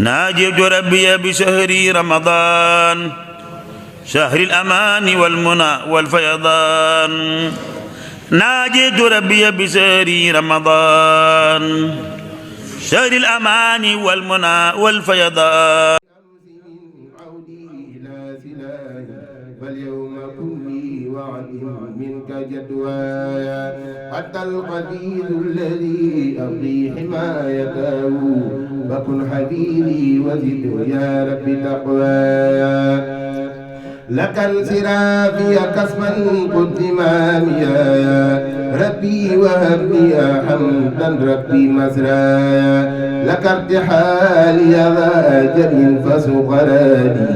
ناجيت ربي بشهر رمضان شهر الأمان والمنى والفيضان ناجيت ربي بشهر رمضان شهر الأمان والمنى والفيضان فاليوم كلي وعد منك جدوايا حتى القدير الذي أبغي حمايته فكن حبيبي وزد يا رب تقوايا لك انصرافي كسما قدم يا ربي وهب لي حمدا ربي مزرايا لك ارتحالي ذا أجل فسقراني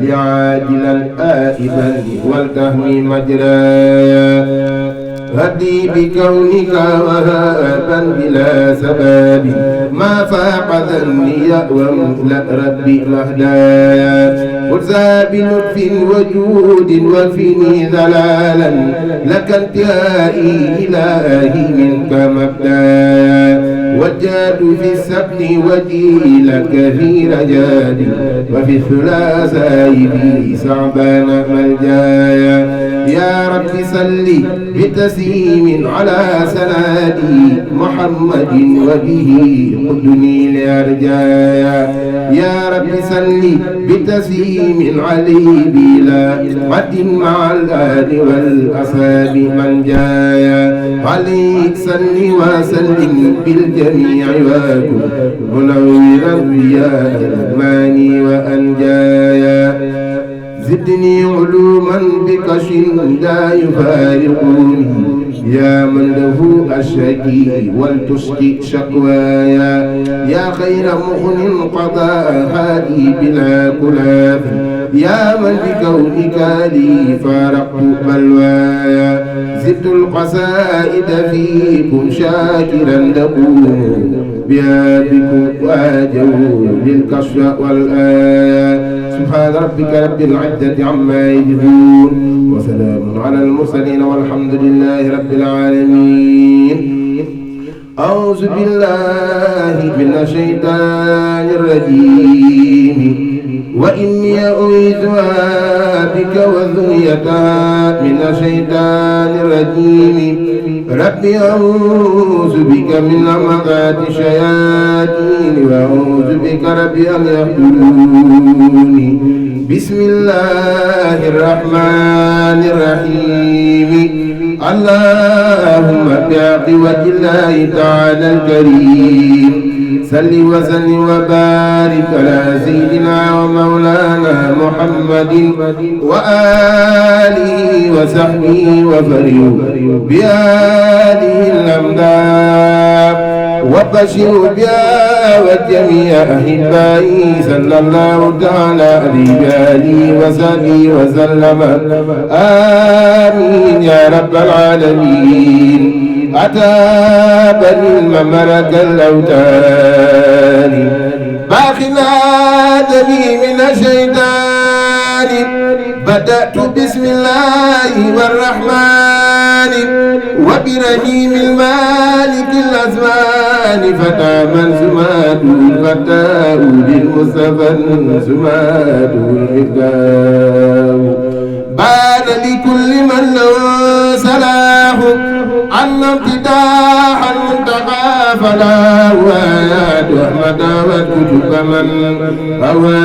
بعاجلا آئبا والكهم مجرايا هدي بكونك وهابا بلا سباب ما فاق ذني واملأ ربي مهدايا خذها بلطف وجود وفني ذلالا لك انتهائي إلهي منك مبدايا وجاد في السبت وجيلك في رجادي وفي الثلاثاء في صعبان ملجايا يا رب صل بتسليم على سنادي محمد وبه قدني لأرجايا يا رب صل بتسليم عليه بلا قد مع الآل والأصحاب من جايا عليك صل وسلم بالجميع وكن منورا بيا الماني وأنجايا زدني علوما بكش لا يفارقوني يا من له الشكي ولتشكي شكوايا يا خير مغن قضاء هادي بلا كلاف يا من بكونك لي فارقت بلوايا زدت القصائد فيكم شاكرا لكم بها بكم واجوا للكشف والآيات سبحان ربك رب العزة عما يصفون وسلام على المرسلين والحمد لله رب العالمين أعوذ بالله من الشيطان الرجيم وإني أعيذها بك وذريتها من الشيطان الرجيم ربي أعوذ بك من همزات الشياطين وأعوذ بك ربي أن يحضرون بسم الله الرحمن الرحيم اللهم بحق وجه الله تعالى الكريم صل وسلم وبارك على سيدنا ومولانا محمد وآله وصحبه وفرح بهذه الأمداد وبشر بها وجميع أحبائي صلى الله تعالى عليه وآله وصحبه وسلم آمين يا رب العالمين أتابني المملك الأوتان باخنا دمي من الشيطان بدأت بسم الله والرحمن وبرحيم المالك الأزمان فتى من سماته الفتاة للمصطفى سماته الحكام بان لكل من له صلاح أن امتداح المنتقى فلا وآيات أحمد والكتب من روى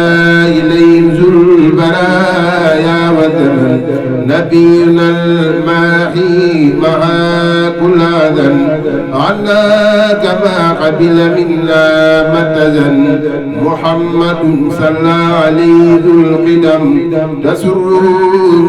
إليهم ذو البرايا والزمن نبينا الماحي مع كل أذى عنا كما قبل منا متزن محمد صلى عليه ذو القدم تسر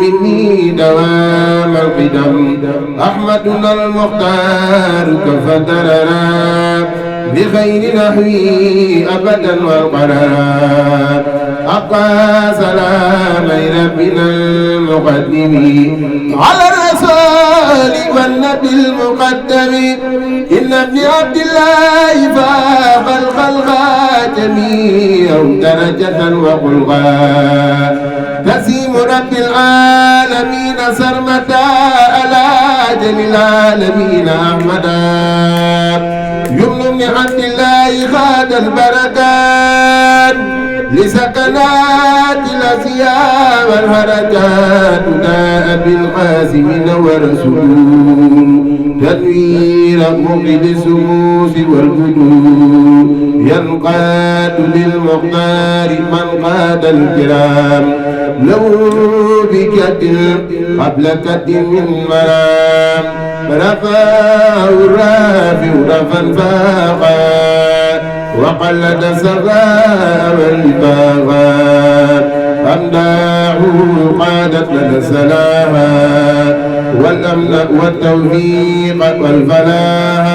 مني دوام القدم أحمدنا المختار كفترنا بخير نحوي أبدا والقرار أبقى سلامي ربنا المقدم على الرسول والنبي المقدم إن ابن عبد الله فاق الخلق جميعا درجة وخلقا تسيم رب العالمين سرمدا على جميع العالمين أحمدا يمن بن عبد الله خاد البركات لسكنات الأسياء والحركات داء بالقاسم ورسول تنوير مغد السموس والبدور ينقاد للمقدار من قاد الكرام لو بكد قبل كد من مرام رفاه الرافع رفا فاقا وقلد السراء والباغا أمداه قادت لنا السلاما والأمن والتوفيق والفلاح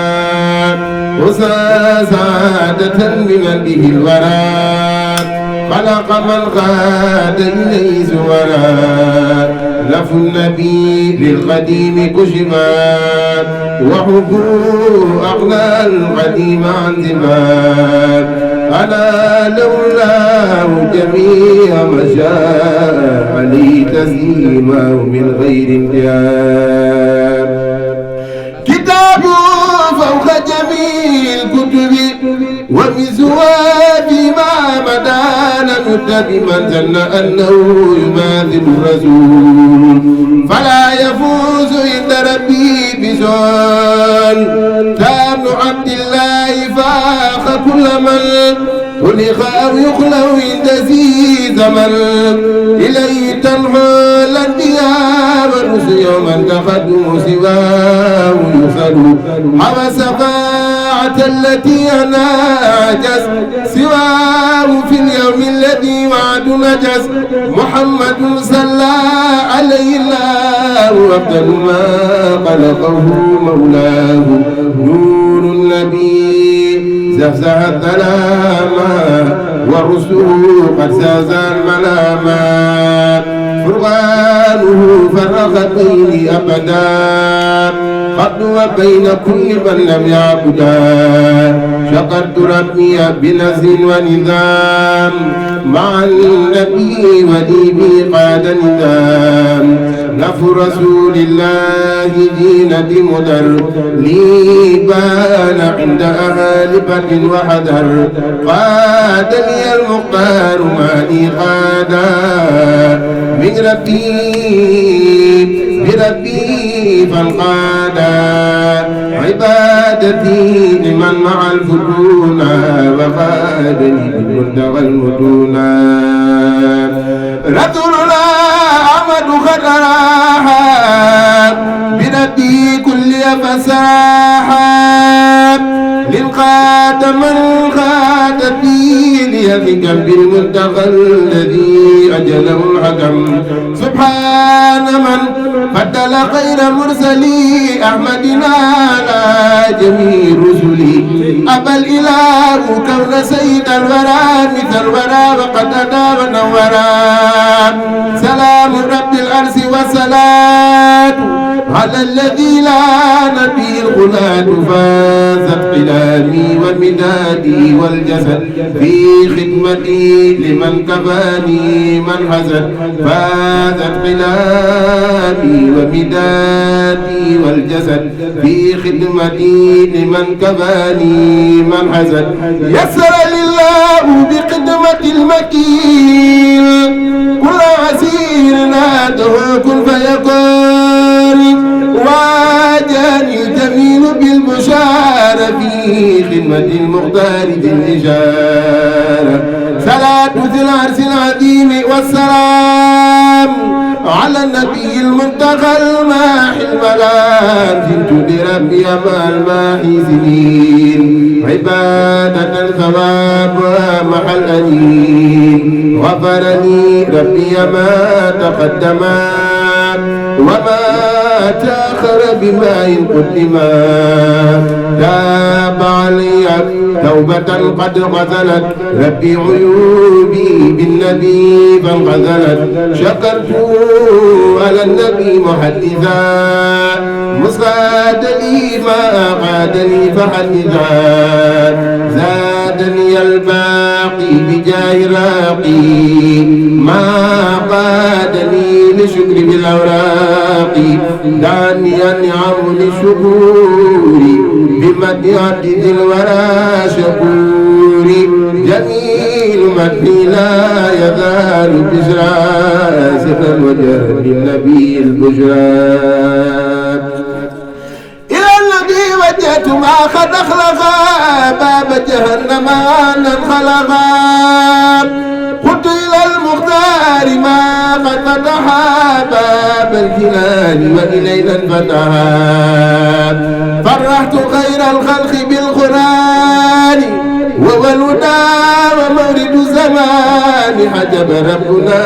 وسعادة لمن به الورى خلق من غاد إليه زورا لف النبي للقديم كشفا وحبه أغنى القديم عن زمان ألا لولاه جميع مشاء علي تسليمه من غير امتحان كتاب فوق جميع الكتب ومزوى فيما مدى لم يكتب من ظن أنه يماثل الرسول فلا يفوز عند ربي بزول تام عبد الله فاخ كل من خلق أو يخلق عند ذي زمن إليه تنحى الأنبياء والرسل يوما تقدم سواه يخل حوى سفاعة التي أنا عجز سواه في اليوم الذي وعد نجز محمد صلى عليه الله أفضل ما خلقه مولاه نور النبي زفزح الظلام والرسل قد زاز الملامات فرقانه فرق بيني أبدا قد وبين كل من لم يعبدا شكرت ربي بنزل ونظام مع النبي ولي قاد ندام نفر رسول الله دينة مدر لي بان عند أهل بدر وحذر قاد لي المختار ما لي قادا من بربي فانقادا عبادتي لمن مع الفتونا وقادني بالمنتهى المتونا رسولنا أحمد خطراها بربي كل فساحا للخاتم الخاتم ليفك بالمنتهى الذي أجله الحكم سبحان من فضل خير مرسلي أحمدنا على جميع رسلي أبى الإله كون سيد الورى مثل الورى وقد أتى ونورا سلام رب الأرض وسلام على الذي لا نبي الغلاة فازت قلامي ومدادي والجسد في خدمتي لمن كفاني من حسد فازت قلامي ومدادي والجسد في خدمتي لمن كفاني من حسد يسر لله بخدمة المكين كل عسير ناده كن فيكون واجاني الجميل بالبشارة في خدمة المختار ذي الإشارة صلاة ذي العرش العظيم والسلام على النبي المنتقى الماحي الملام زلت بربي مع الماحي سنين عبادة الثواب محل أنين غفرني ربي ما تقدما وما تأخر بما قدما تاب علي توبة قد غزلت ربي عيوبي بالنبي فانغزلت شكرت على النبي محدثا مصاد لي ما قادني فحدثا زادني الباقي بجاه راقي ما قادني لشكر بالأوراق دعني النعم للشكور بمدح عبد ذي الورى شكور جميل مدحي لا يزال بشرى سفا وجه للنبي البشرى إلى الذي وجهت ما قد أخلقا باب جهنم أن انخلقا قلت إلى المختار ما قد فتحا باب الجنان وإلينا انفتحا فرحت خير الخلق بالقرآن وهو الهدى ومورد الزمان حجب ربنا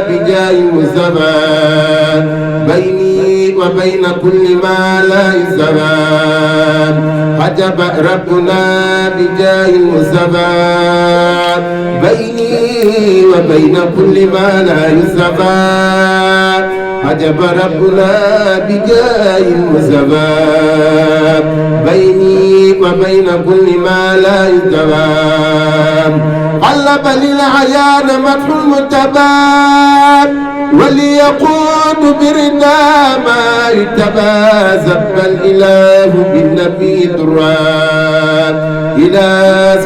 بجاه الزمان بيني وبين كل ما لا الزمان حجب ربنا بجاه الزمان بيني وبين كل ما لا الزمان حجب ربنا بجاه الزمان بيني وبين كل ما لا الزمان قلب للعيان مدح المتبان وليقود بردا ما يتبى زب الإله بالنبي دران إلى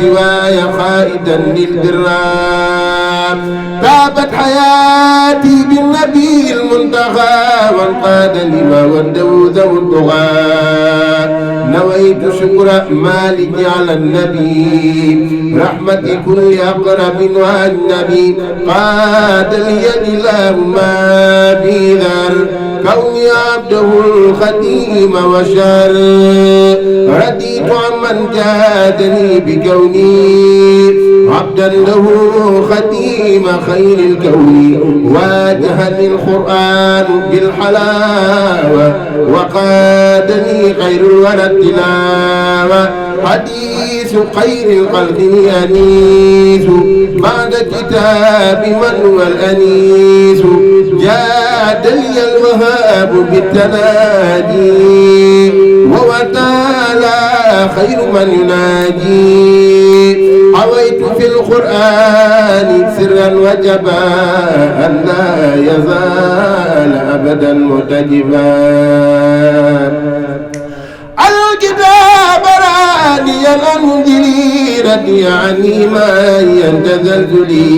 سواي خائدا للدران تابت حياتي بالنبي المنتهى وانقاد لما وده ذو الطغى نويت شكر مالك على النبي رحمة كل أقرب والنبي قاد لي الإله ما في ذر كوني عبده الخديم وشر رديت عمن جادني بكوني عبدا له خديم خير الكون واجهني القرآن بالحلاوة وقادني خير الورى التلاوة حديث خير الخلق أنيس بعد كتاب من هو الأنيس جاد لي الوهاب بالتنادي وهو تعالى خير من يناجي حويت في القرآن سرا وجبا أن لا يزال أبدا متجبا الكتاب راني الأنجلي ردي عني ما ينتزلزلي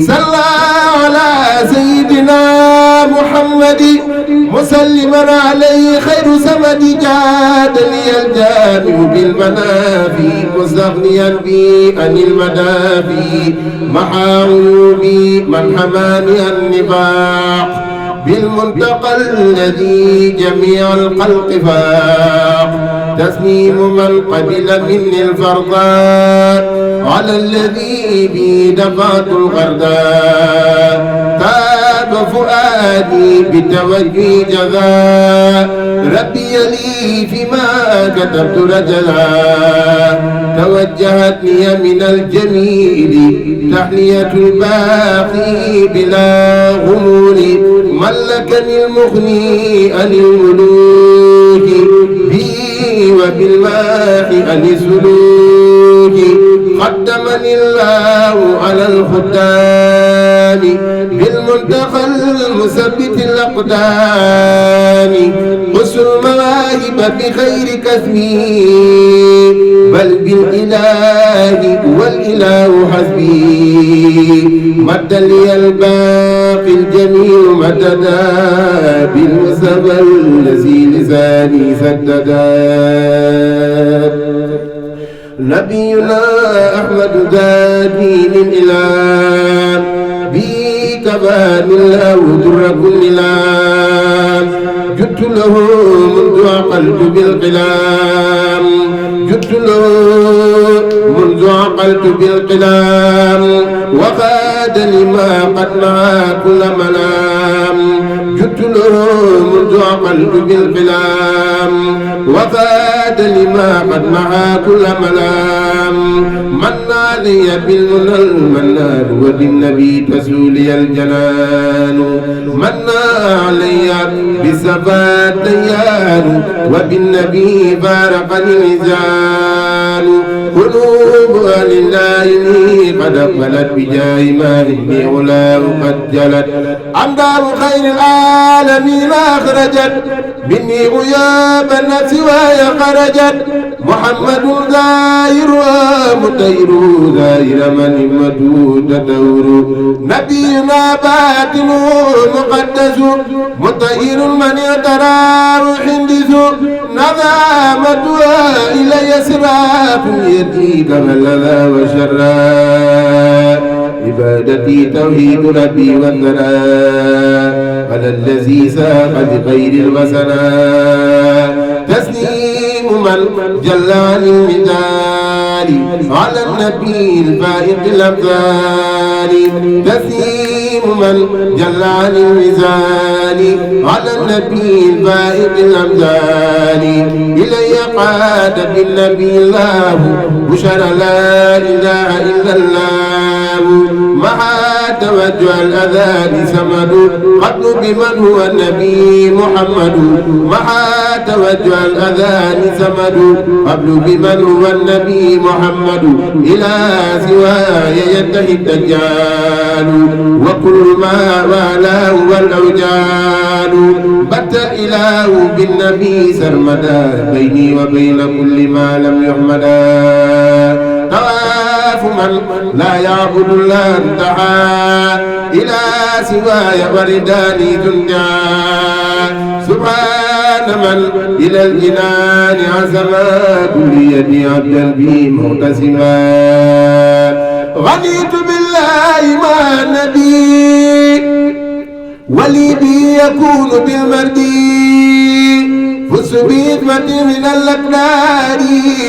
صلى على سيدنا محمد مسلما عليه خير سمد جاد لي الجامع بالمنافي مستغنيا بي عن المدافي محا عيوبي من حماني النفاق بالمنتقى الذي جميع الخلق فاق تسليم من قبل مني الفرضاء على الذي بي دفعت الغرداء تاب فؤادي بتوجه جزاء ربي لي فيما كتبت رجلا توجهت لي من الجميل تحلية الباقي بلا غمول ملكني المغني عن الملوك بي وبالماء عن السلوك قدمني الله على الخدام بالمنتقى المثبت الأقدام قص المواهب بخير كسبي بل بالإله والإله حسبي مد لي الباقي الجميل مددا بالمسبى الذي لساني سددا نبينا أحمد ذا دين الإله بي كفاني الله در كل لام جدت له منذ عقلت بالقلام جدت له منذ عقلت بالقلام وقاد لما قد نهى كل منام جدت له منذ عقلت بالقلام وقاد لما قد نهى كل منام من علي بالمنى المنان وبالنبي تسولي الجنان من علي بصفا الديان وبالنبي فارقني الميزان قلوبها لله قد أقبلت بجاه مالك علاه قد جلت أمدار خير العالمين أخرجت مني غياب النفس وهي خرجت محمد زاهر مطير زاهر من همته تدور نبينا باطن مقدس مطير من يتراه حندس نظامتها إلي سراف يديك مللا وشرا عبادتي توحيد ربي والثناء على الذي ساق بخير الوسناء تسليم من جل عن المثال على النبي الفائق الأمثال تسليم من جل عن المثال على النبي الفائق الأمثال إلي قاد بالنبي الله بشر لا إله إلا الله مع توجه الأذان سمد قبل بمن هو النبي محمد مع توجه الأذان سمد قبل بمن هو النبي محمد إلى سواي ينتهي الدجال وكل ما والاه والأوجال بت إله بالنبي سرمدا بيني وبين كل ما لم يحمدا من لا يعبد الله انتهى إلى سواي ورداني تنجى سبحان من إلى الجنان عزما كل يدي عبدا بي معتصما غنيت بالله مع النبي ولي بي يكون بالمردي فز بإثمة من الأقدار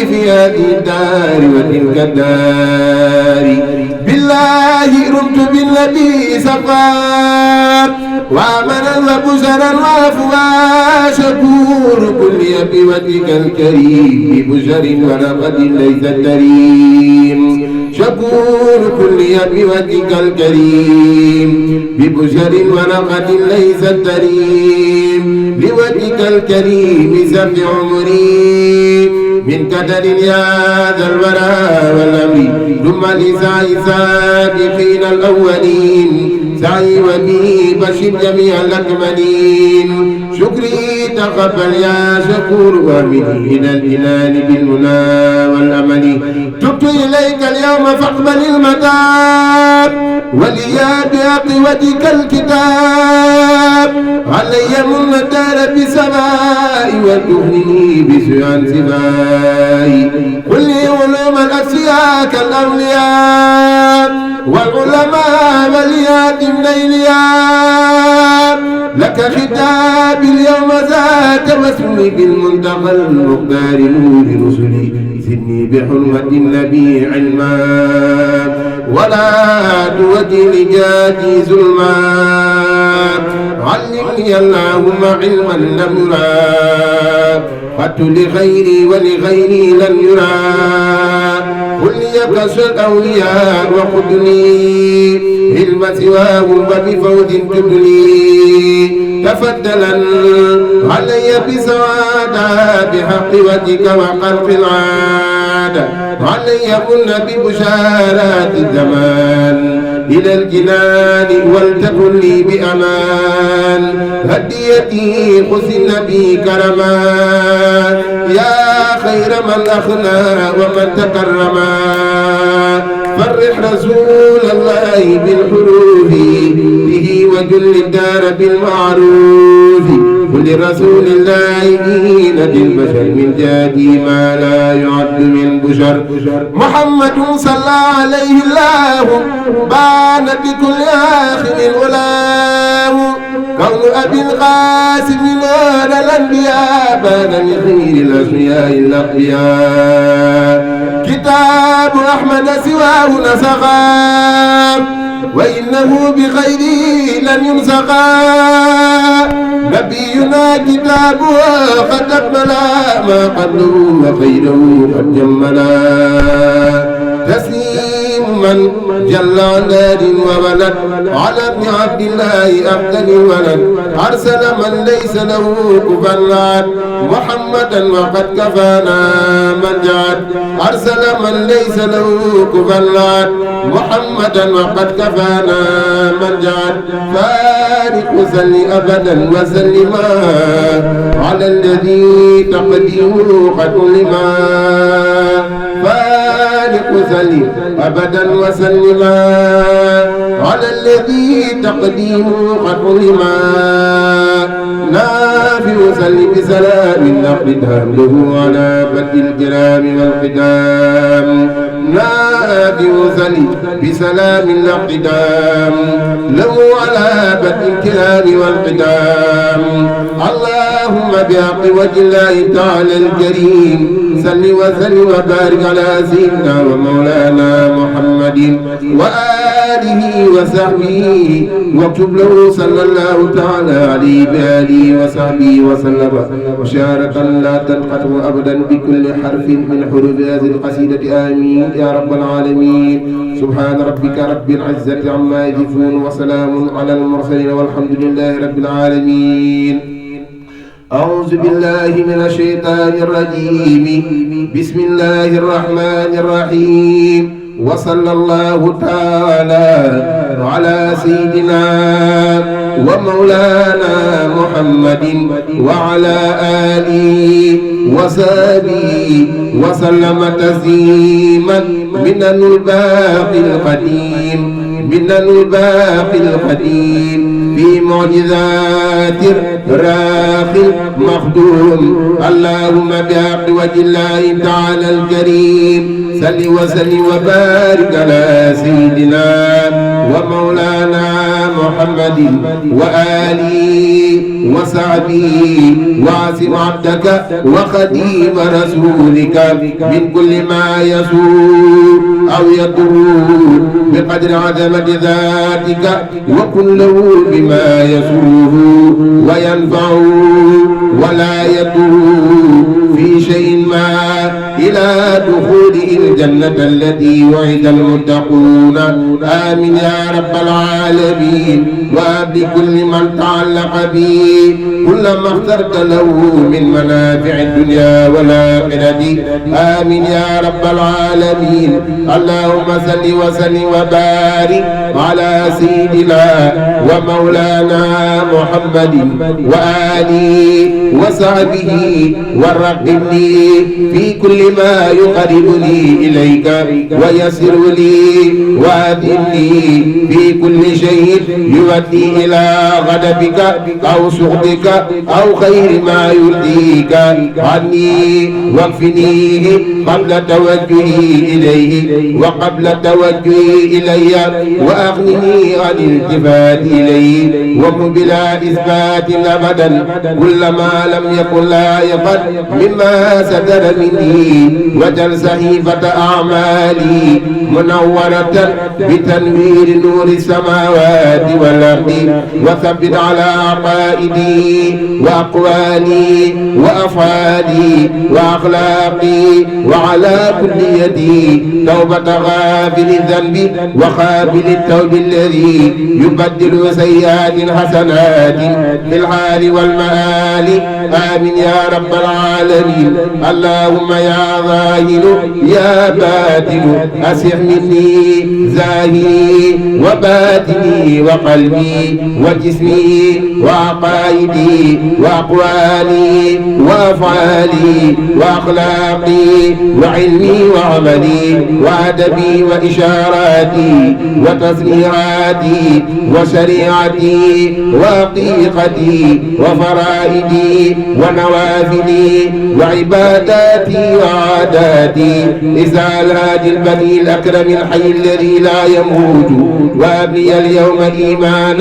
في هذه الدار وتلك الدار بالله رمت بالنبي سفار وامنا وبشرا وعفوا شكور كل بوجهك الكريم ببشر ورقد ليس التريم شكور كل بوجهك الكريم ببشر ورقد ليس التريم بوجهك الكريم سبح عمري من كدر يا ذا الورى والأمر ثم لسعي سابقين الأولين سعي وبي بشر جميع الأكملين شكري تقبل يا شكور وامني إلى الجنان بالمنى والأمل تبت إليك اليوم فاقبل المتاب وليا بقوتك الكتاب علي من الدار بسماء وتغني بسعى سماء قل لي علوم الأسياء كالأولياء والعلماء واليات من إلياء لك خطاب اليوم ذات واسمي بالمنتقى المختار نور رسلي زدني بحرمة النبي علما ولا توجه لجاتي ظلما علمني اللهم علما لم يرى قدت لغيري ولغيري لم يرى قل لي كسر الأولياء وخذني علم سواهم وبفوز تدني تفضلا علي بسعادة بحق وجهك وخلق العادة علي كن ببشارات الزمان إلى الجنان ولتكن لي بأمان هديتي خذ النبي كرما يا خير من أخلى ومن تكرما فرح رسول الله بالحروف به وجل الدار بالمعروف كل رسول الله دين البشر من جادي ما لا يعد من بشر محمد صلى عليه الله بان بكل آخر الغلام كون أبي القاسم نور الأنبياء بان من خير الأشياء الأقياء كتاب أحمد سواه نسخا وإنه بخيره لن ينسخا نبينا كتابه قد أكملا ما قبله وخيره قد جملا تسليم من جل عن نار وولد على ابن عبد الله أفضل الولد أرسل من ليس له كفوا أحد محمدا وقد كفانا من جعد أرسل من ليس له كفوا أحد محمدا وقد كفانا من جعد فارق وسل أبدا وسلما على الذي تقديره قد علما فارق وسل أبدا وسلما على الذي تقديره قد علما نافع وسل بسلام نقدها له على بدء الكرام والقدام نافع وسل بسلام الاقتدام له على بدء الكرام والقدام اللهم بحق وجه الله تعالى الكريم صل وسلم وبارك على سيدنا ومولانا محمد وآله وصحبه واكتب له صلى الله تعالى عليه بآله وصحبه وسلم بشارة لا تنقطع أبدا بكل حرف من حروف هذه القصيدة آمين يا رب العالمين سبحان ربك رب العزة عما يصفون وسلام على المرسلين والحمد لله رب العالمين أعوذ بالله من الشيطان الرجيم بسم الله الرحمن الرحيم وصلى الله تعالى على سيدنا ومولانا محمد وعلى آله وصحبه وسلم تسليما من الباقي القديم من الباقي القديم في معجزات الراقي المخدوم اللهم بحق وجه الله تعالى الكريم صل وسلم وبارك على سيدنا ومولانا محمد وآله وصحبه وعصم عبدك وخديم رسولك من كل ما يسوء أو يضر بقدر عظمة ذاتك وكن له بما يسوء وينفع ولا يضر في شيء ما إلى دخوله الجنة التي وعد المتقون آمين يا رب العالمين وبكل من تعلق به كل ما اخترت له من منافع الدنيا والآخرة آمين يا رب العالمين اللهم صل وسلم وبارك على سيدنا ومولانا محمد وآله وصحبه ورقبني في كل ما يقربني إليك ويسر لي وأذني في كل شيء يؤدي إلى غضبك أو سخطك أو خير ما يرضيك عني واكفنيه قبل توجهي إليه وقبل توجهي إلي وأغنني عن الالتفات إليه وبلا إثبات أبدا كل ما لم يكن لايقا مما ستر مني وجل صحيفة أعمالي منورة بتنوير نور السماوات والأرض وثبت على عقائدي وأقوالي وأفعالي وأخلاقي وعلى كليتي توبة غافل الذنب وقابل التوب الذي يبدل سيئات حسنات في الحال والمآل آمين يا رب العالمين اللهم يا ظاهر يا باطن أسح مني زاهري وباطني وقلبي وجسمي وعقائدي وأقوالي وأفعالي وأخلاقي وعلمي وعملي وأدبي وإشاراتي وتصنيعاتي وشريعتي وحقيقتي وفرائدي ونوافلي وعباداتي وعاداتي إزال هادي البني الأكرم الحي الذي لا يموت وأبني اليوم إيمان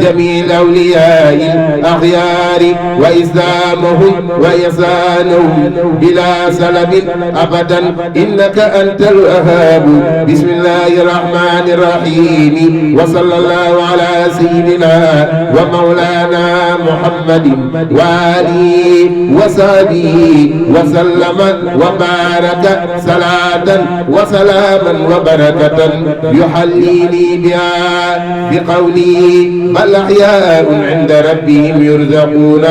جميع الأولياء الأخيار وإسلامهم وإحسانهم بلا سلب أبدا إنك أنت الوهاب بسم الله الرحمن الرحيم وصلى الله على سيدنا ومولانا محمد وآله وصحبه وسلم وبارك صلاة وسلاما وبركة يحليني بها بقولي بل أحياء عند ربهم يرزقون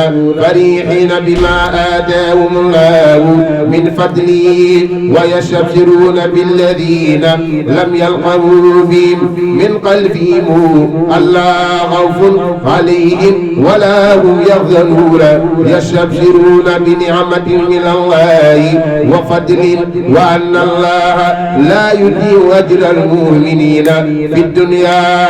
فرحين بما آتاهم الله من فضله ويستبشرون بالذين لم يلقوا بهم من قلبهم ألا خوف عليهم ولا هم يحزنون يستبشرون بنعمة من الله وفضل وأن الله لا يضيع أجر المؤمنين في الدنيا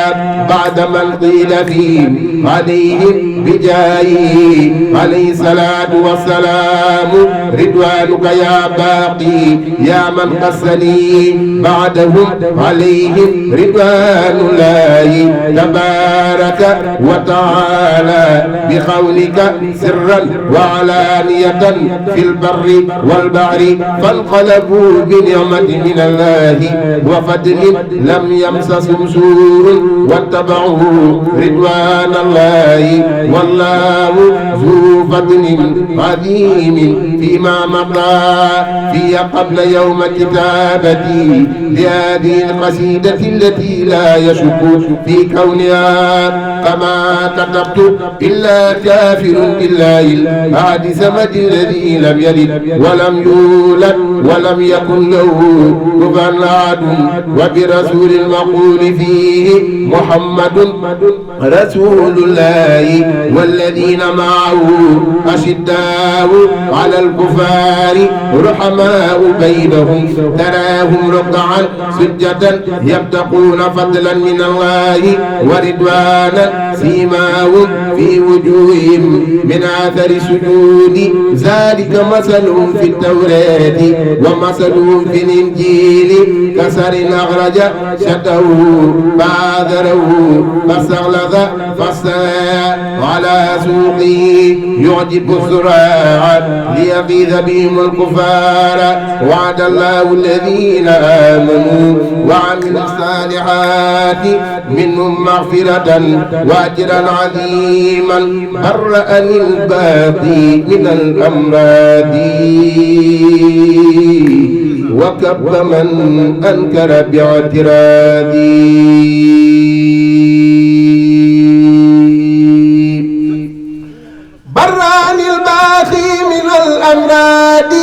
بعد من قيل فيهم عليهم بجاهه عليه الصلاة والسلام رضوانك يا باقي يا من قصني بعدهم عليهم رضوان الله تبارك وتعالى بقولك سرا وعلانية في البر والبحر فانقلبوا بنعمة من الله وفضل لم يمسسهم سوء واتبعوا رضوان الله والله ذو فضل عظيم فيما مضى في قبل يوم كتابتي لهذه القصيدة التي لا يشك في كونها كما كتبت إلا كافر بالله الأحد الصمد الذي لم يلد ولم يولد ولم يكن له كفوا أحد وبرسول المقول فيه محمد رسول الله والذين معه أشداء على الكفار رحماء بينهم تراهم ركعا سجدا يبتغون فضلا من الله ورضوانا سيماهم في وجوههم من آثر السجود ذلك مثلهم في التوراة ومثلهم في الإنجيل كسر أخرج شده فآذره فاستغلظ فاستوى على سوقه يعجب الزراع ليغيظ بهم الكفار وعد الله الذين آمنوا وعملوا الصالحات منهم مغفرة وأجرا عظيما برأني الباقي من الأمراض وكب من أنكر باعتراضي برأني الباقي من الأمراض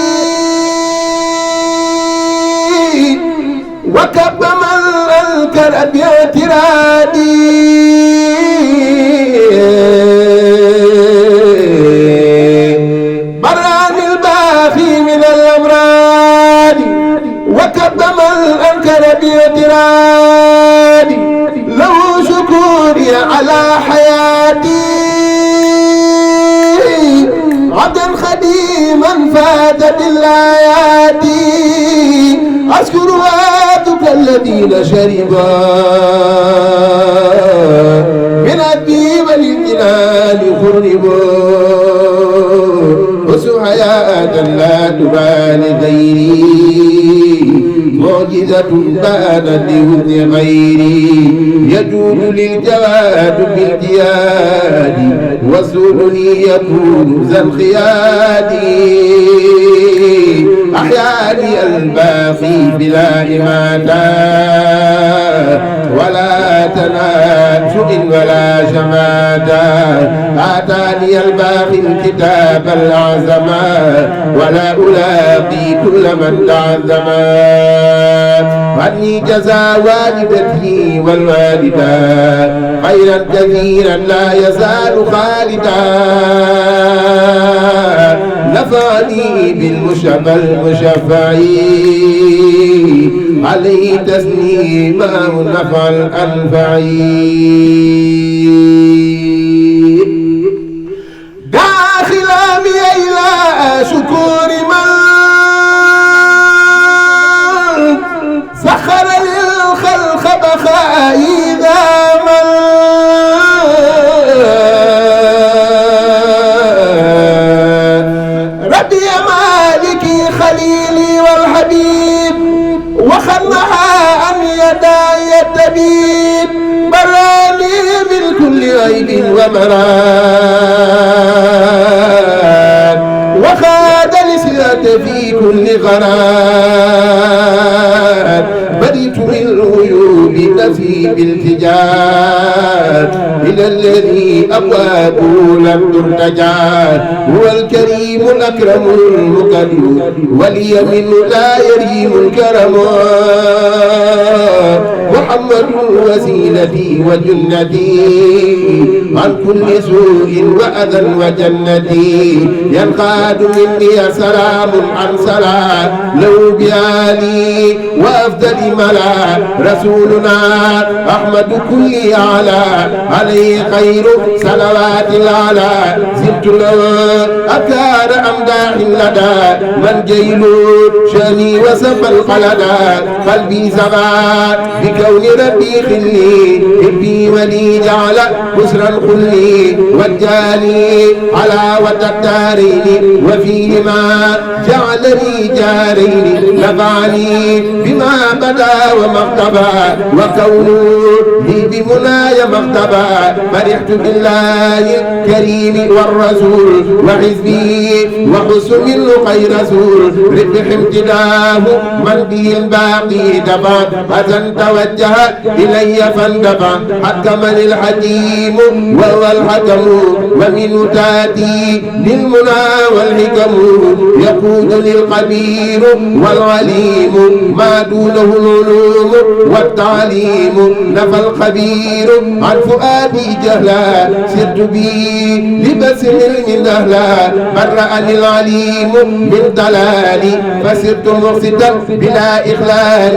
وكب من أنكر باعتراضي برأني الباقي من الأمراض وكب من أنكر باعتراضي له شكوري على حياتي عبدا خديما فات بالآيات أذكر واتك الذين شربا من الديب للجنان خربا وسحياء لا تبان غيري معجزة بانت لوزن غيري يجود للجواد بالجياد وسؤلي يكون ذا الخياد أحياني الباقي بلا إماتة ولا تناسؤ ولا شماتة آتاني الباقي الكتاب الأعظم ولا ألاقي كل من تعظما عني جزا والدتي والوالدة خيرا كثيرا لا يزال خالدا نفعني بالمشفى المشفع عليه تسليما نفع الأنفعي داخل أمي إلى شكور من سخر للخلق بخائي ذا من ربي مالكي خليلي والحبيب وخلها أن يداي التبيب براني من كل عيب ومراد وخاد لسيرة في كل غراد بدي برئت من العيوب نفي بالتجار إلى الذي أبوابه لم ترتجى هو الكريم الأكرم المكرم واليمين لا يريم الكرم محمد وسيلتي وجنتي عن كل سوء وأذى وجنتي ينقاد مني سلام عن سلام لو بيالي وأفضل ملا رسولنا أحمد كل أعلى عليه خير صلوات العلا زدت له أكار أمداح لدى من جيل شاني وسف القلدا قلبي سبا بكون ربي خلي إبي ولي جعل بسرا خلي وجالي على وتدارين وفيهما جعلني جارين نفعني بما بدا ومغتبى وكونه لي بمناي مغتبى فرحت بالله الكريم والرسول وحزبي وخص منه خير رسول ربح امتداه من به الباقي دفع حسن توجه إلي فاندفع حكمني الحكيم وهو الحكم ومنه تاتي للمنى والحكم يقود للقبير والعليم ما دونه العلوم والتعليم نفى الخبير عن فؤادي جهلا سرت بي لبس من أهلا برأني العليم من ضلالي فسرت مقسطا بلا إخلال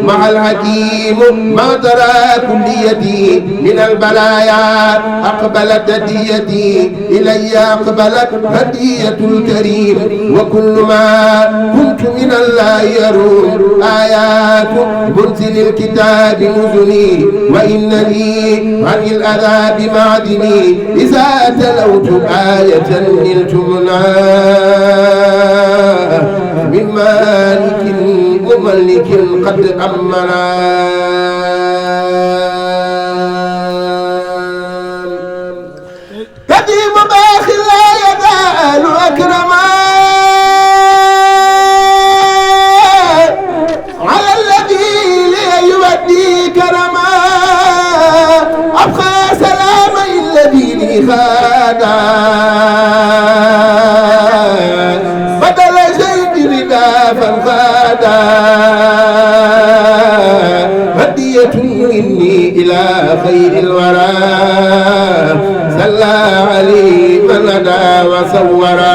مع الحكيم ما ترى كليتي من البلايا أقبلت هديتي إلي أقبلت هدية الكريم وكل ما كنت من الله يروم آيات منزل الكتاب نزلي وإن لي عن الأذى بمعدني إذا تلوت آية نلت مناه من مالك مملك قد أمنا قديم باخ لا يزال أكرما على الذي ليودي كرما أبقى سلام الذي لي خادا بدل زيد ردا فانفادا هدية مني إلى خير الورى صلى عليه من هدى وصورا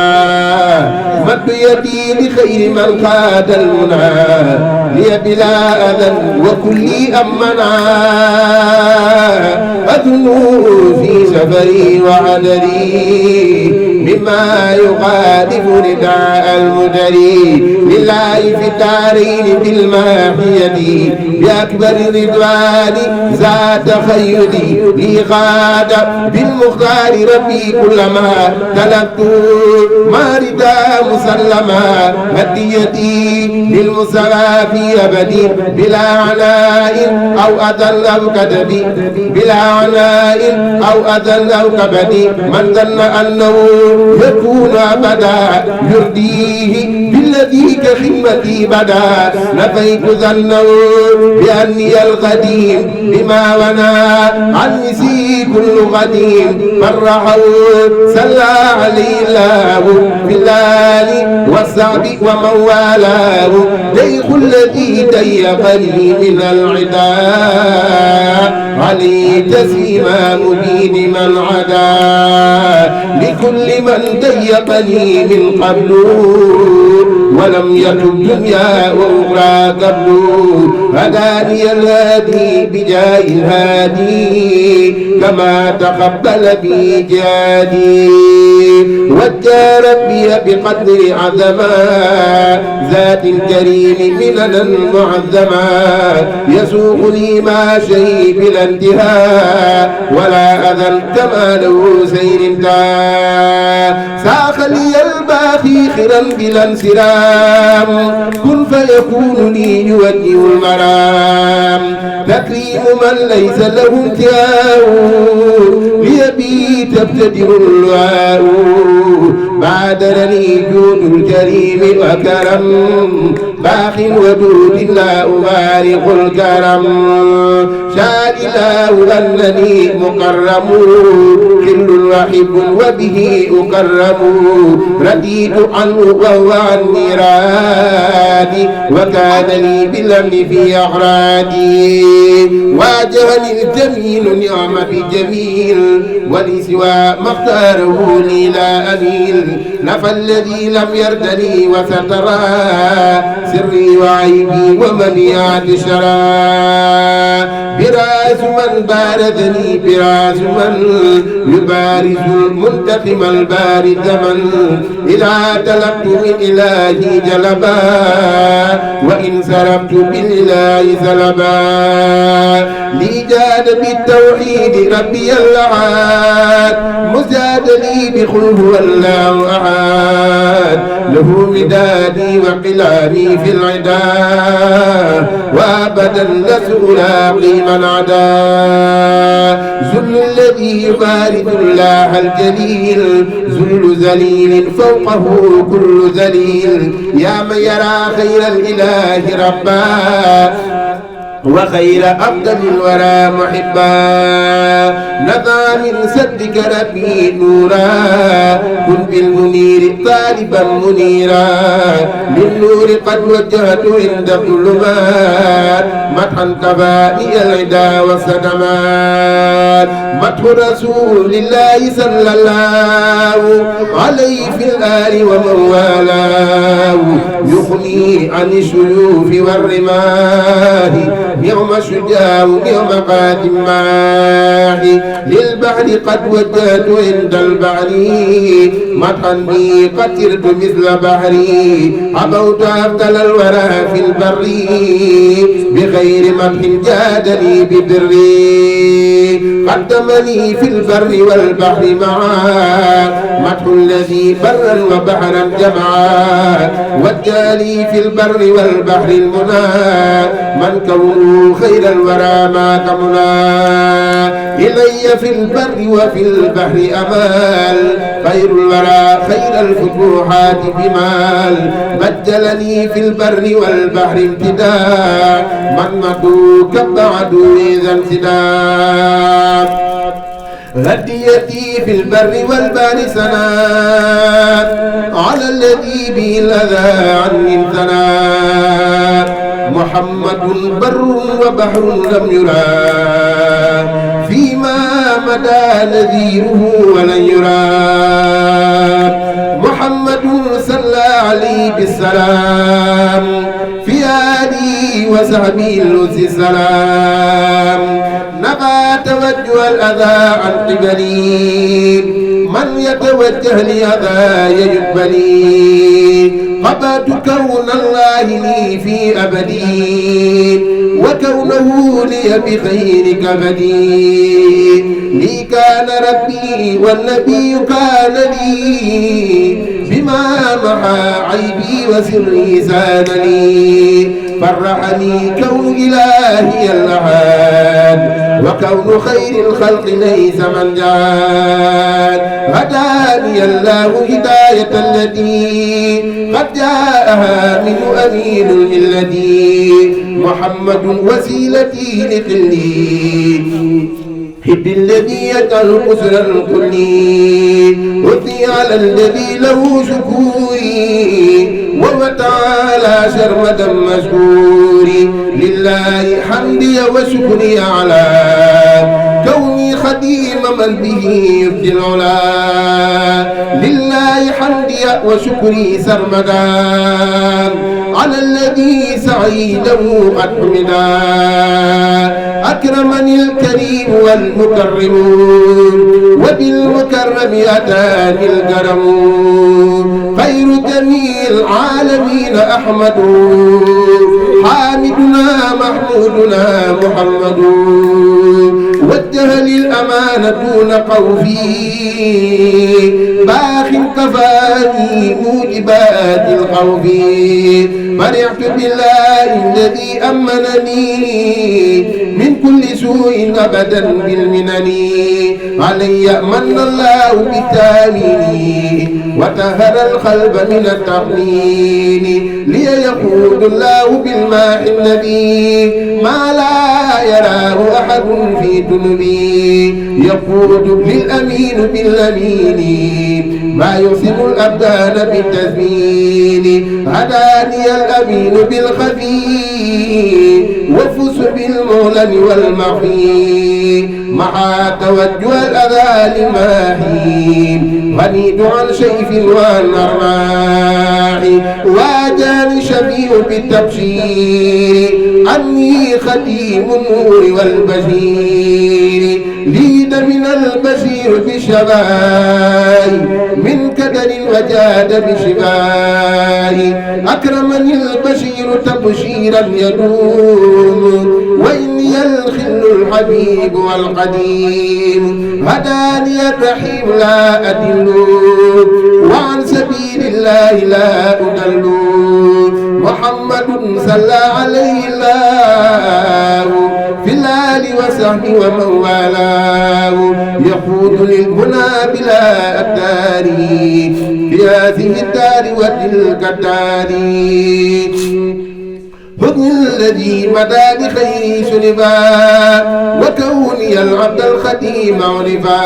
مد يدي لخير من قاد المنى لي بلا أذى وكلي أمنا أذنو في سفري وعدري مما يخالف رداء المدري لله في الدارين بالماحية بأكبر الرضوان ذات خيري لي غاد بالمختار ربي كلما تلقت ما ردا مسلما هديتي للمصطفى في أبدي بلا عناء أو أذل أو كدب بلا عناء أو أذل أو كبد من ظن أنه يكون أبدا يرديه بالذي كخدمتي بدا نفيت ظنه بأني القديم بما ونا عن مسي كل قديم فرحه صلى عليه الله في الآل والصعب ومن والاه ديخ الذي ضيقني من العداء علي تسليما مبين من عدا لكل من ضيقني من قبل ولم يتب دنيا وأخرى قبل هداني الهادي بجاه الهادي كما تقبل بإيجادي وجه ربي بقدر عظما ذات الكريم مننا معظما يسوق لي ما شيء بلا انتهاء ولا أذى كما له سير انتهى ساق لي الباقي خيرا بلا انسرام كن فيكون لي يوجه المرام تكريم من ليس له انتهاء ليبي تبتدر اللواء بادرني جود الكريم وكرم باخ ودود لا أبارق الكرم شاء الله أنني مكرم كل وحب وبه أكرم رديت عنه وهو عني رادي وكان لي بالأمن في أغرادي واجهني الجميل نعمة جميل ولسوى ما اختاره لي لا أميل نفى الذي لم يردني وسترى سري وعيبي ومنيات شرى براس من باردني براس من يبارز المنتقم البارد من إذا تلبت من إلهي جلبا وإن سربت بالإله سلبا لي جاد بالتوحيد ربي الأحد مزاد لي بقل هو الله أحد له مدادي وقلامي في العدا وأبدا لسألاقي من عدا ذل الذي يبارد الله الجليل ذل ذليل فوقه كل ذليل يا من يرى خير الإله ربا وخير أفضل الورى محبا نفى من سدك ربي نورا كن بالمنير طالبا منيرا للنور قد وجهت عند الظلمات مدحا كفاني العدا والصدمات مدح رسول الله صلى الله عليه في الآل ومن والاه يغني عن الشيوخ والرماه نعم شجاع نعم قادم ماحي للبحر قد وجهت عند البحر مدحا بي قتلت مثل بحري عبوت أفضل الورى في البر بغير مدح جادني ببري قدمني في البر والبحر معا مدح الذي برا وبحرا جمعا وجالي في البر والبحر المنى من كونه خير الورى ما كمنا إلي في البر وفي البحر أمال خير الورى خير الفتوحات بمال بجلني في البر والبحر امتداء من مدوك بعدو إذا امتداء هديتي في البر والبحر سنات على الذي به الأذى عني امتنات محمد بر وبحر لم يرى فيما مدى نذيره ولن يرى محمد صلى عليه بالسلام في آله وصحبه اللذ السلام نبى توجه الأذى عن قبلي من يتوجه لأذى يجبلي قبلت كون الله لي في أبدي وكونه لي بخير كبدي لي كان ربي والنبي كان لي بما محى عيبي وسري زان لي فرحني كون إلهي الأحد وكون خير الخلق ليس من جاد هداني الله هداية التي قد جاءها من أمين الذي محمد وسيلتي لقلي حب الذي يجعل قسر الكلي أثني على الذي له شكوري وهو تعالى شرمدا مشكوري لله حمدي وشكري على كوني خديم من به يفدي العلا لله حمدي وشكري سرمدا على الذي سعيده قد حمدا أكرمني الكريم والمكرم وبالمكرم أتاني الكرم خير جميع العالمين أحمد حامدنا محمودنا محمد وجه للأمانة دون خوفي باخ كفاني موجبات الخوف فرحت بالله الذي أمنني من كل سوء أبدا بالمنن علي من الله بالتامين وطهر القلب من التقنين لي يقود الله بالماء النبي ما لا يراه أحد في دنبي يقود للأمين بالأمين ما يصيب الأبدان بالتزمين هداني الأمين بالخفي والفس بالمعلن والمخفي مع توجه الأذى لماهين غنيت عن شيف والنرماح واجاني شفيع بالتبشير عني خديم النور والبشير ليد من البشير بشباي من كدر وجاد بشباي أكرمني البشير تبشيرا يدوم وإني الخل الحبيب والقديم هداني الرحيم لا أدل وعن سبيل الله لا أدل محمد صلى عليه الله في الآل وصحبه ومن والاه يقود للمنى بلا أدار في هذه الدار وتلك الدار حكم الذي مدى بخير سلبا وكوني العبد الخديم عرفا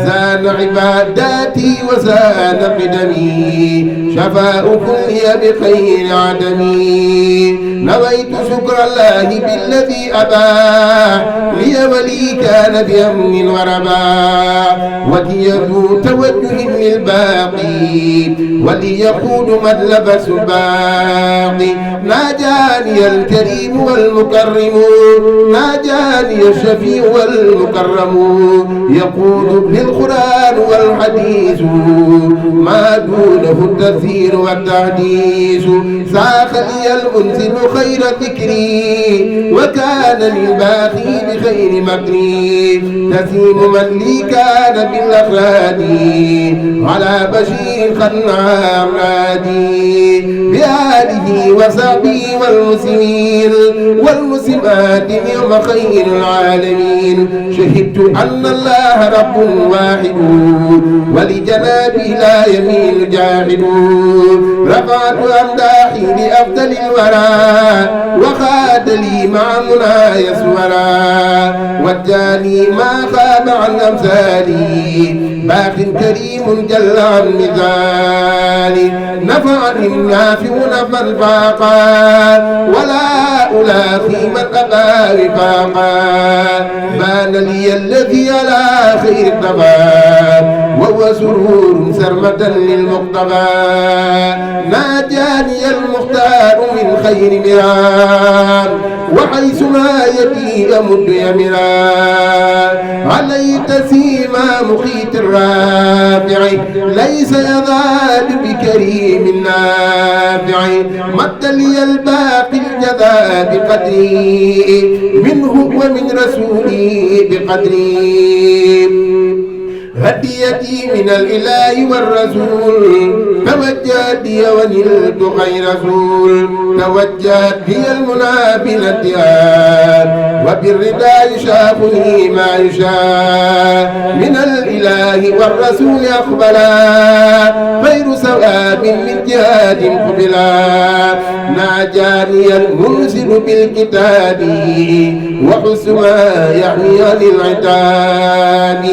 زان عباداتي وزان قدمي شفاء كلي بخير عدمي نويت شكر الله بالذي أباح لي ولي كان بأمن ورباح وديته توجه للباقي وليقود مطلب سباقي ناجاني الكريم والمكرم ناجاني الشفيع والمكرم يقود للقرآن والحديث ما دونه التثير والتحديث ساق لي المنزل خير ذكري وكان للباقي بخير مكري تسيم من لي كان بالأخلاد على بشير خنعام رادي بآله وصحبه والمسلمين والمسلمات يوم خير العالمين شهدت أن الله رب واحد ولجنابه لا يميل جاحد رفعت أمداحي لأفضل الورى وخاد لي مع منى يسورا وجاني ما خاب عن أمثالي باق كريم جل عن مثالي نفعني النافع نفعا فاقا ولا ألاقي من أبى وفاقا بان لي الذي على خير الدباب وهو سرور سرمة للمقتبى ناجاني المختار من خير مرام وحيث ما يدي أمد يمرا علي تسيما مخيت الرافع ليس يزال بكريم النافع مد لي الباقي الجزاء بقدري منه ومن رسولي بقدري هديتي من الإله والرسول توجهت بي ونلت خير رسول توجهت بي المنى بالاتيان وبالردى يشافني ما يشاء من الإله والرسول أقبلا غير سواب من جهاد قبلا ناجاني المنزل بالكتاب وحسن ما يحمي للعتاب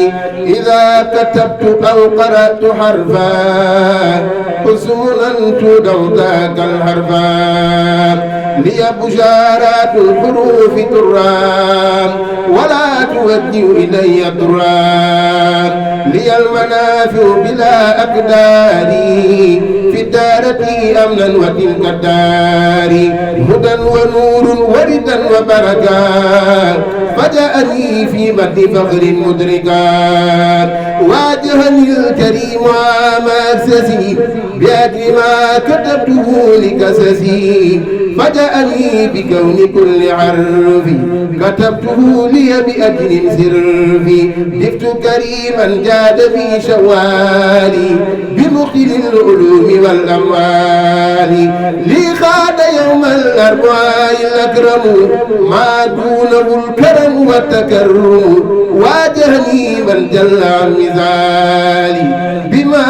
إذا كتبت أو قرأت حرفا حسنا تدعو ذاك الحرفا لي بشارات الحروف ترام ولا توجه إلي ترام لي المنافع بلا أقدار في دارتي أمنا وتلك الدار هدى ونور وردا وبركات فجاءني في مد فخر مدركات واجهني الكريم ومكسسي بأجل ما كتبته لكسسي فجاءني بكون كل عرف كتبته لي بأجل سرفي ضفت كريما جاد في شوالي بمخل العلوم والأموال لي خاد يوم الأربعاء الأكرم ما دونه الكرم والتكرم واجهني من جل عن مثالي بما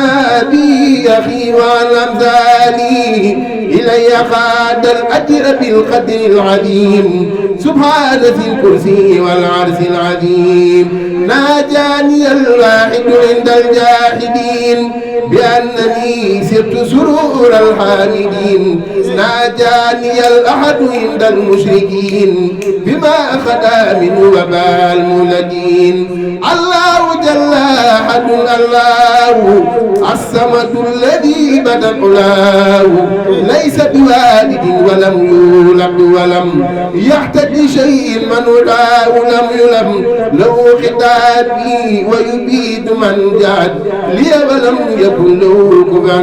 بي أخي والأمثالي إلي خاد الأجر بالقدر العظيم سبحان ذي الكرسي والعرش العظيم ناجاني الواحد عند الجاحدين بأنني سرت سرور الحامدين ناجاني الأحد عند المشركين بما أخذ من وباء المولدين الله جل أحد الله الصمد الذي بدا علاه ليس بوالد ولم يولد ولم يحتج شيء من ولاه لم يلم له خطابي ويبيد من جاد لي ولم يكن له كفوا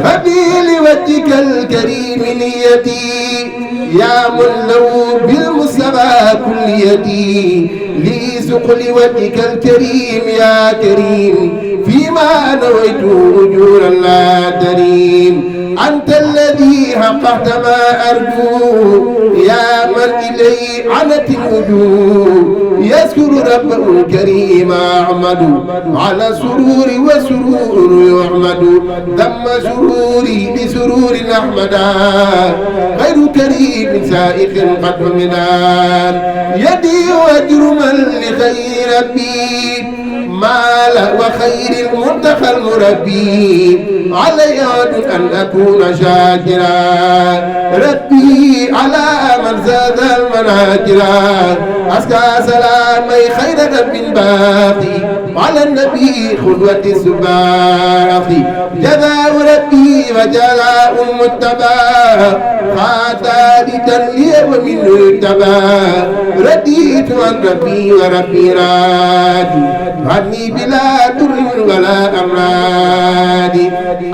ربي لوجهك الكريم نيتي يا من له بالمصطفى كليتي لي سقل وجهك الكريم يا كريم فيما نويت أجورا لا تريم أنت الذي حققت ما أرجو يا من إلي عنت الوجوه يذكر ربه الكريم أحمد على سرور وسرور يحمد ذم سروري بسرور أحمدا غير كريم سائق قد حمدان يدي وأجر من لخير ربي مال وخير المنتخى المربي علي أن أكون شاكرا ربي على من زاد المناكرا أسكى سلامي خير رب باقي على النبي خلوة السباقي جزاء ربي وجزاء المتبى خاتالدا لي ومن اتبى رديت عن ربي وربي رادي عني بلا در ولا أمراد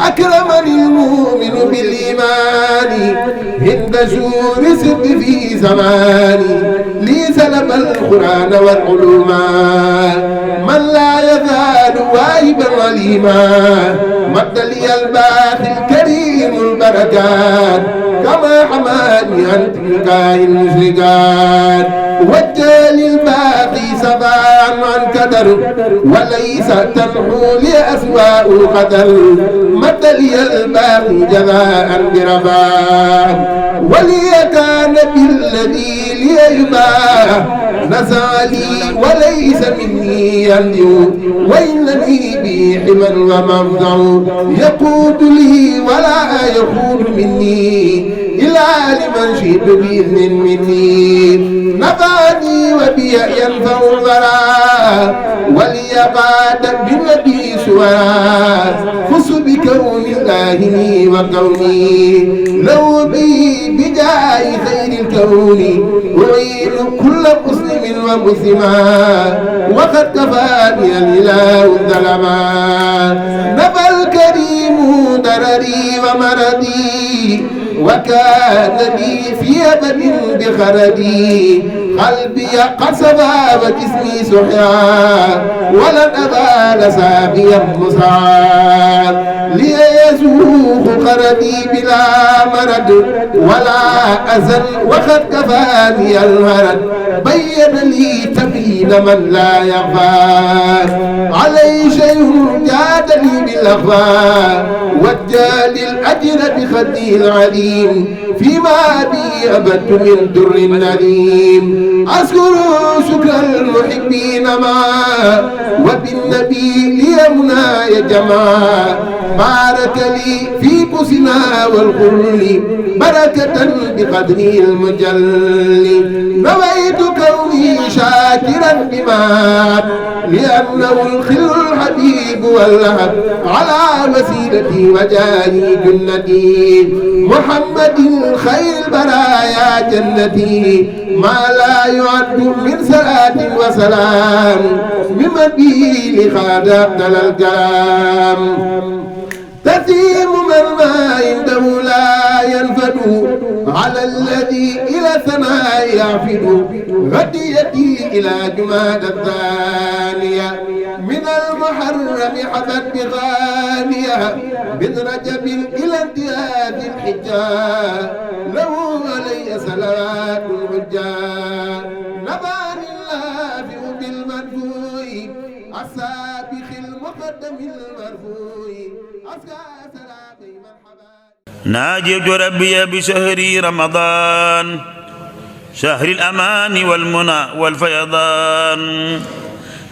أكرمني المؤمن بالإيمان عند شور سد في زماني لي سلب القرآن والعلوم من لا يزال واهبا عليما مد لي الباقي الكريم البركات كما حماني عن تلقاء المشركات وجه للباقي سبعا عن كدر وليس تنحو لأسواء القدر مد لي الباقي جزاء بربان ولي كان بالذي لي يباه نسى لي وليس مني ينجو وإنني بي حما ومفزع يقود لي ولا يقود مني إلا لمن شئت بإذن مني نفعني وبي ينفع الورى وليقاد بالنبي سوى خص بكون الله لي وكوني لو بي بجاه خير الكون أعين كل مسلم ومسلما وقد كفاني الإله الظلما نفى الكريم درري ومردي وكان لي في أبد بخردي قلبي قد صفى وجسمي سحيا ولن أبال سابيا مسعى ليزوق قردي بلا مرد ولا أزل وقد كفاني المرد بين لي تبين من لا يخفى علي شيء جادني بالأخفى وجال الأجر بخدي العليم فيما بي أبدت من در النديم أذكر شكر المحبين ما وبالنبي لي مناي جماعة بارك لي في بوسنا والقرن بركة بقدره المجلي نويت كوني شاكرا بما لأنه الخل الحبيب الشفيق واللهب على وسيلتي وجاهي جنتي محمد خير البرايا جنتي ما لا يعد من صلاة وسلام ممن به لخاد أبدل الكلام تسيم من ما عنده لا ينفد على الذي إلى السماء يعفد غديتي إلى جماد الثانية من المحرم حفت بغانية من رجب إلى انتهاء الحجة له علي صلوات الحجة نباني اللافئ بالمدفوع السابق المقدم المرفوع ناجيت ربي بشهر رمضان شهر الأمان والمنى والفيضان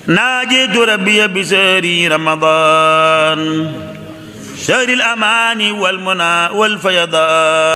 ناجيت ربي بشهر رمضان شهر الأمان والمنى والفيضان